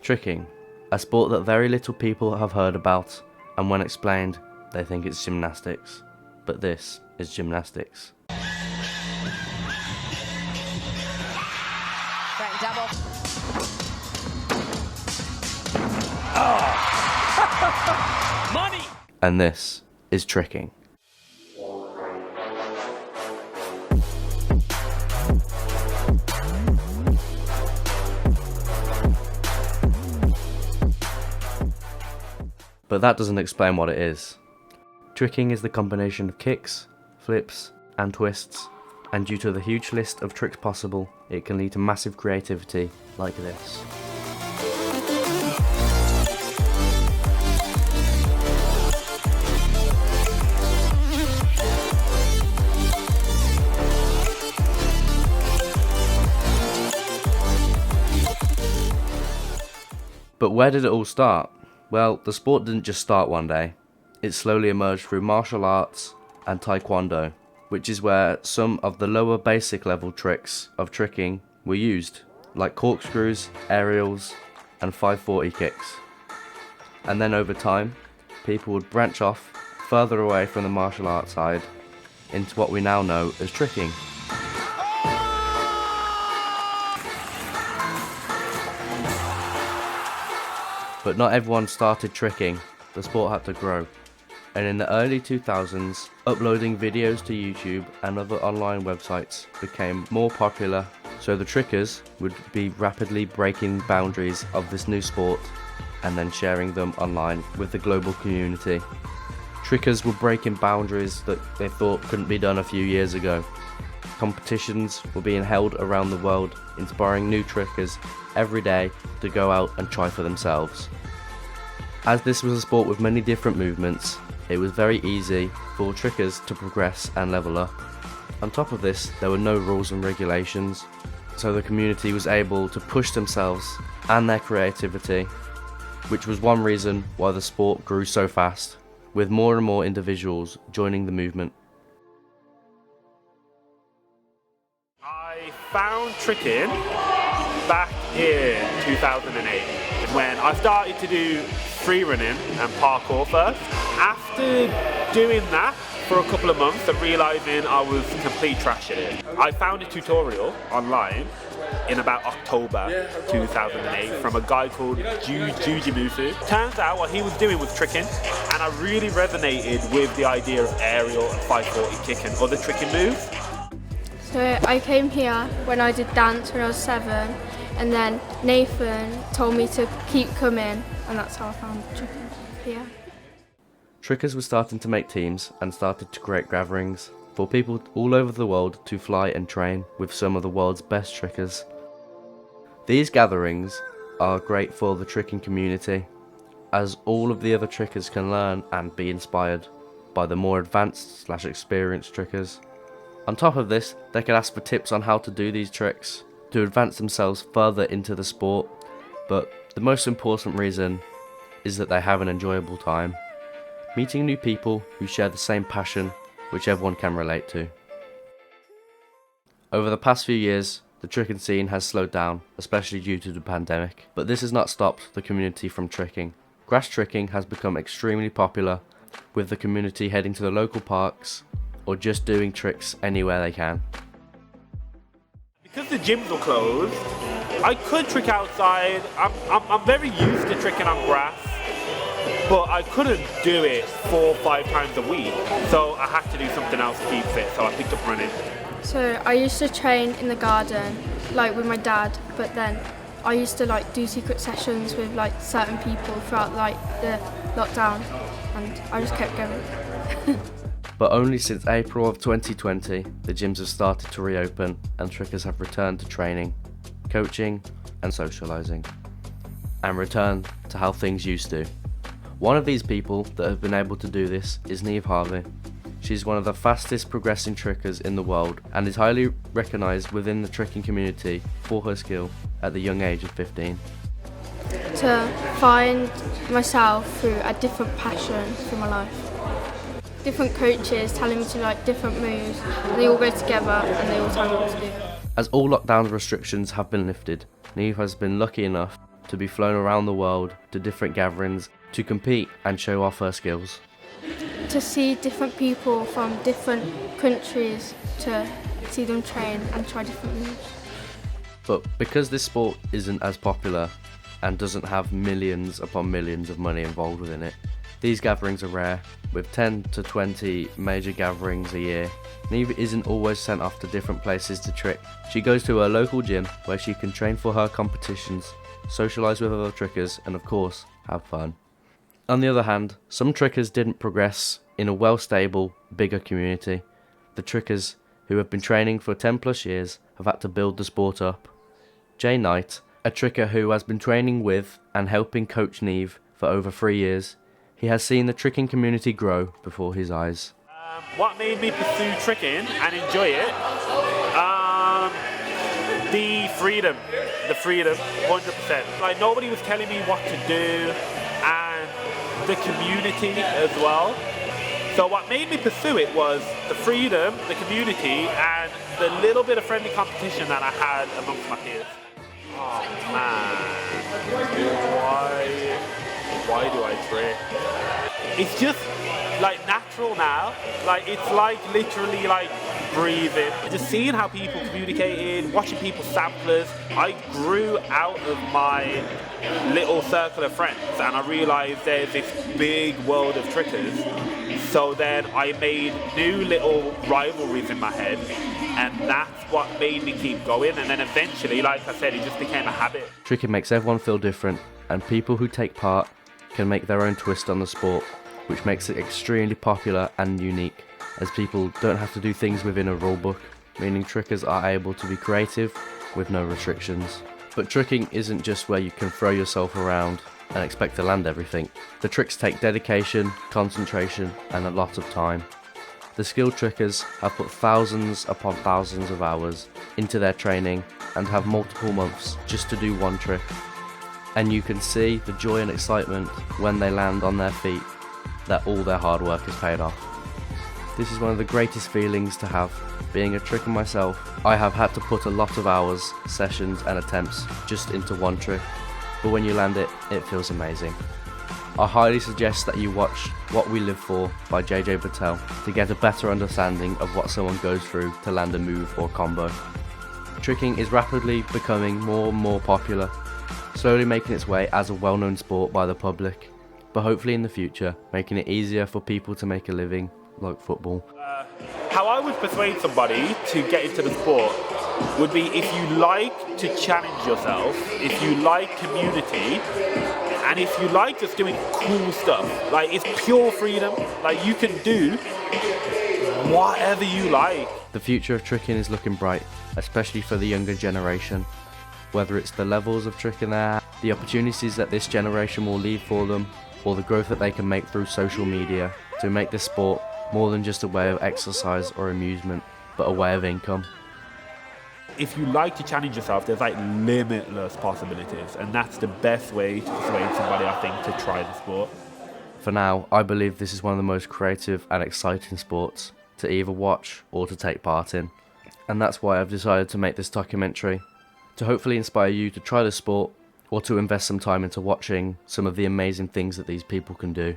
Tricking, a sport that very little people have heard about, and when explained, they think it's gymnastics. But this is gymnastics. Double. Oh. Money! And this is tricking. But that doesn't explain what it is. Tricking is the combination of kicks, flips, and twists, and due to the huge list of tricks possible, it can lead to massive creativity like this. But where did it all start? Well, the sport didn't just start one day. It slowly emerged through martial arts and taekwondo, which is where some of the lower basic level tricks of tricking were used, like corkscrews, aerials, and 540 kicks. And then over time, people would branch off further away from the martial arts side into what we now know as tricking. But not everyone started tricking, the sport had to grow. And in the early 2000s, uploading videos to YouTube and other online websites became more popular, so the trickers would be rapidly breaking boundaries of this new sport and then sharing them online with the global community. Trickers were breaking boundaries that they thought couldn't be done a few years ago. Competitions were being held around the world, inspiring new trickers every day to go out and try for themselves. As this was a sport with many different movements, it was very easy for trickers to progress and level up. On top of this, there were no rules and regulations, so the community was able to push themselves and their creativity, which was one reason why the sport grew so fast, with more and more individuals joining the movement. I found tricking back in 2008 when I started to do free running and parkour first. After doing that for a couple of months and realising I was complete trash at it, I found a tutorial online in about October 2008 from a guy called Juji Musu. Turns out what he was doing was tricking, and I really resonated with the idea of aerial and 540 kick and other tricking moves. So I came here when I did dance when I was 7, and then Nathan told me to keep coming, and that's how I found tricking here. Trickers were starting to make teams and started to create gatherings for people all over the world to fly and train with some of the world's best trickers. These gatherings are great for the tricking community, as all of the other trickers can learn and be inspired by the more advanced / experienced trickers. On top of this, they can ask for tips on how to do these tricks to advance themselves further into the sport, but the most important reason is that they have an enjoyable time, meeting new people who share the same passion which everyone can relate to. Over the past few years, the tricking scene has slowed down, especially due to the pandemic, but this has not stopped the community from tricking. Grass tricking has become extremely popular, with the community heading to the local parks or just doing tricks anywhere they can. Because the gyms were closed, I could trick outside. I'm very used to tricking on grass, but I couldn't do it 4 or 5 times a week, so I had to do something else to keep fit, so I picked up running. So I used to train in the garden, like with my dad, but then I used to do secret sessions with certain people throughout the lockdown, and I just kept going. But only since April of 2020, the gyms have started to reopen and trickers have returned to training, coaching and socialising, and returned to how things used to. One of these people that have been able to do this is Niamh Harvey. She's one of the fastest progressing trickers in the world and is highly recognised within the tricking community for her skill at the young age of 15. To find myself through a different passion for my life. Different coaches telling me to different moves, and they all go together and they all tell me what to do. As all lockdown restrictions have been lifted, Niamh has been lucky enough to be flown around the world to different gatherings to compete and show off her skills. To see different people from different countries, to see them train and try different moves. But because this sport isn't as popular and doesn't have millions upon millions of money involved within it, these gatherings are rare, with 10 to 20 major gatherings a year. Niamh isn't always sent off to different places to trick. She goes to her local gym where she can train for her competitions, socialise with other trickers, and of course, have fun. On the other hand, some trickers didn't progress in a well-stable, bigger community. The trickers who have been training for 10 plus years have had to build the sport up. Jay Knight, a tricker who has been training with and helping coach Niamh for over 3 years, he has seen the tricking community grow before his eyes. What made me pursue tricking and enjoy it? The freedom, 100%. Like, nobody was telling me what to do, and the community as well. So what made me pursue it was the freedom, the community, and the little bit of friendly competition that I had amongst my peers. Oh man, why do I trick? It's just like natural now. Like, it's like literally like breathing. Just seeing how people communicated, watching people's samplers. I grew out of my little circle of friends and I realized there's this big world of trickers. So then I made new little rivalries in my head, and that's what made me keep going. And then eventually, like I said, it just became a habit. Tricking makes everyone feel different, and people who take part can make their own twist on the sport, which makes it extremely popular and unique, as people don't have to do things within a rule book, meaning trickers are able to be creative with no restrictions. But tricking isn't just where you can throw yourself around and expect to land everything. The tricks take dedication, concentration, and a lot of time. The skilled trickers have put thousands upon thousands of hours into their training and have multiple months just to do one trick. And you can see the joy and excitement when they land on their feet, that all their hard work has paid off. This is one of the greatest feelings to have. Being a tricker myself, I have had to put a lot of hours, sessions and attempts just into one trick, but when you land it, it feels amazing. I highly suggest that you watch What We Live For by JJ Patel to get a better understanding of what someone goes through to land a move or combo. Tricking is rapidly becoming more and more popular, slowly making its way as a well-known sport by the public, but hopefully in the future making it easier for people to make a living like football. How I would persuade somebody to get into the sport would be if you like to challenge yourself, if you like community, and if you like just doing cool stuff. Like, it's pure freedom. Like, you can do whatever you like. The future of tricking is looking bright, especially for the younger generation. Whether it's the levels of tricking they have, the opportunities that this generation will leave for them, or the growth that they can make through social media to make this sport more than just a way of exercise or amusement, but a way of income. If you like to challenge yourself, there's like limitless possibilities, and that's the best way to persuade somebody, I think, to try the sport. For now, I believe this is one of the most creative and exciting sports to either watch or to take part in, and that's why I've decided to make this documentary, to hopefully inspire you to try the sport or to invest some time into watching some of the amazing things that these people can do.